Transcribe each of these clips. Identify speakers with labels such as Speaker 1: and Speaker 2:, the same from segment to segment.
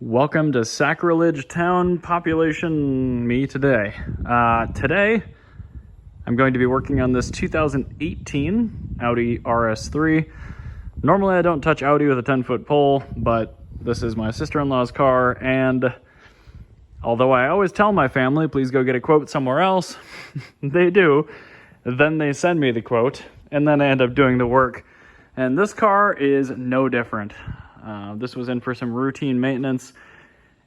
Speaker 1: Welcome to Sacrilege Town Population Me today. Today, I'm going to be working on this 2018 Audi RS3. Normally, I don't touch Audi with a 10-foot pole, but this is my sister-in-law's car, and although I always tell my family, please go get a quote somewhere else, they do. Then they send me the quote, and then I end up doing the work. And this car is no different. This was in for some routine maintenance,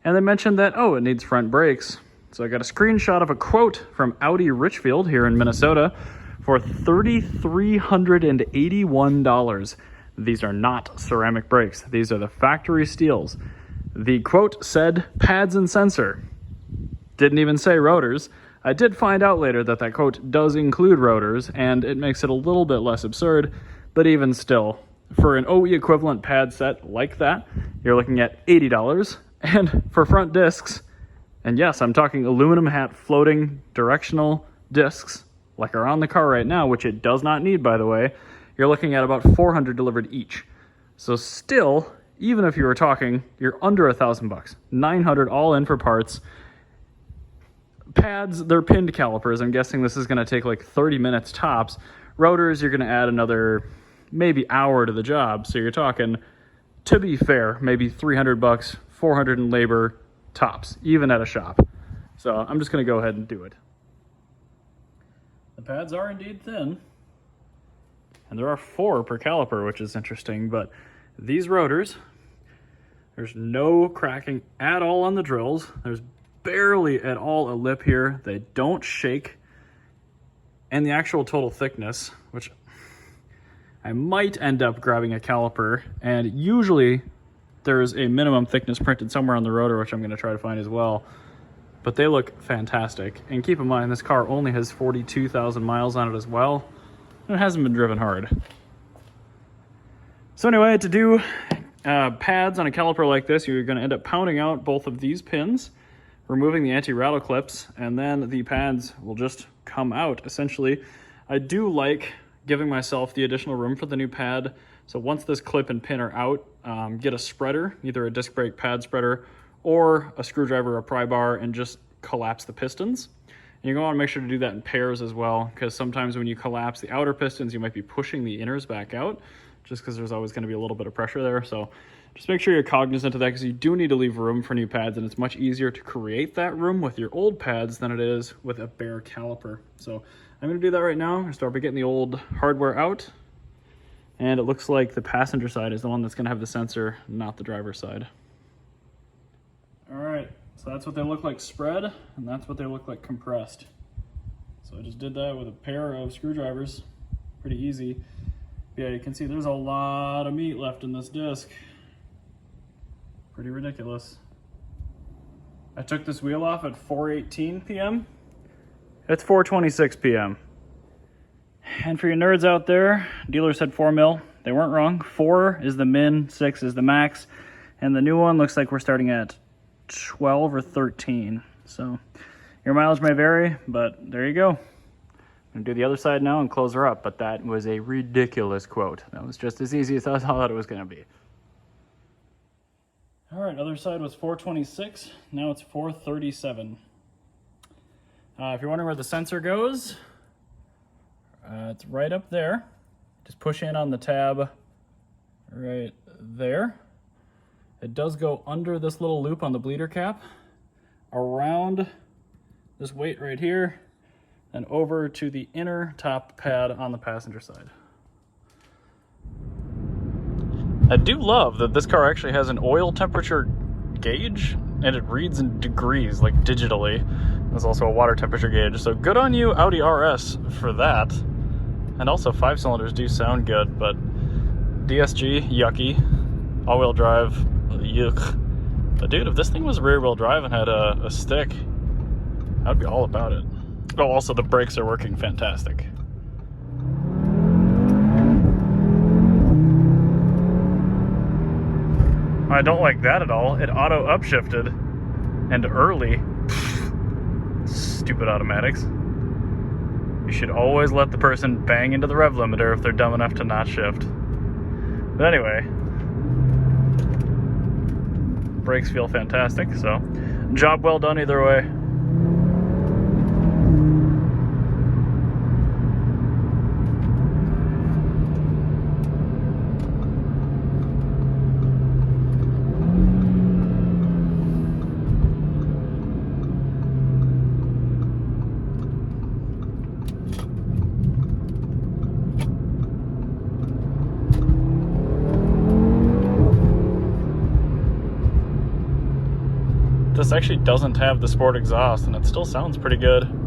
Speaker 1: and they mentioned that, it needs front brakes. So I got a screenshot of a quote from Audi Richfield here in Minnesota for $3,381. These are not ceramic brakes. These are the factory steels. The quote said pads and sensor. Didn't even say rotors. I did find out later that that quote does include rotors, and it makes it a little bit less absurd, but even still, for an OE equivalent pad set like that, you're looking at $80. And for front discs, and yes, I'm talking aluminum hat floating directional discs like are on the car right now, which it does not need, by the way, you're looking at about $400 delivered each. So still, even if you were talking, you're under $1,000, $900 all in for parts. Pads, they're pinned calipers. I'm guessing this is going to take like 30 minutes tops. Rotors, you're going to add another maybe hour to the job. So you're talking, to be fair, maybe $300, $400 in labor tops, even at a shop. So I'm just going to go ahead and do it. The pads are indeed thin, and there are 4 per caliper, which is interesting, but these rotors, there's no cracking at all on the drills. There's barely at all a lip here. They don't shake. And the actual total thickness, which I might end up grabbing a caliper, and usually there's a minimum thickness printed somewhere on the rotor, which I'm going to try to find as well. But they look fantastic. And keep in mind, this car only has 42,000 miles on it as well, and it hasn't been driven hard. So anyway, to do pads on a caliper like this, you're going to end up pounding out both of these pins, removing the anti-rattle clips, and then the pads will just come out, essentially. I do like giving myself the additional room for the new pad. So once this clip and pin are out, get a spreader, either a disc brake pad spreader or a screwdriver or a pry bar, and just collapse the pistons. And you're going to want to make sure to do that in pairs as well, because sometimes when you collapse the outer pistons, you might be pushing the inners back out, just because there's always going to be a little bit of pressure there. So just make sure you're cognizant of that, because you do need to leave room for new pads, and it's much easier to create that room with your old pads than it is with a bare caliper. So I'm going to do that right now. I'm going to start by getting the old hardware out, and it looks like the passenger side is the one that's going to have the sensor, not the driver's side. All right, so that's what they look like spread, and that's what they look like compressed. So I just did that with a pair of screwdrivers. Pretty easy. Yeah, you can see there's a lot of meat left in this disc. Pretty ridiculous. I took this wheel off at 4:18 p.m. It's 4:26 p.m. And for your nerds out there, dealer said 4 mil. They weren't wrong. 4 is the min, 6 is the max. And the new one looks like we're starting at 12 or 13. So your mileage may vary, but there you go. I'm gonna do the other side now and close her up, but that was a ridiculous quote. That was just as easy as I thought it was gonna be. All right, other side was 4:26. Now it's 4:37. If you're wondering where the sensor goes, it's right up there. Just push in on the tab right there. It does go under this little loop on the bleeder cap, around this weight right here, and over to the inner top pad on the passenger side. I do love that this car actually has an oil temperature gauge, and it reads in degrees, like digitally. There's also a water temperature gauge, so good on you, Audi RS, for that. And also 5 cylinders do sound good, but DSG, yucky. All-wheel drive, yuck. But dude, if this thing was rear-wheel drive and had a stick, I'd be all about it. Oh, also the brakes are working fantastic. I don't like that at all. It auto upshifted, and early. Stupid automatics. You should always let the person bang into the rev limiter if they're dumb enough to not shift. But anyway, brakes feel fantastic, so job well done either way. This actually doesn't have the sport exhaust, and it still sounds pretty good.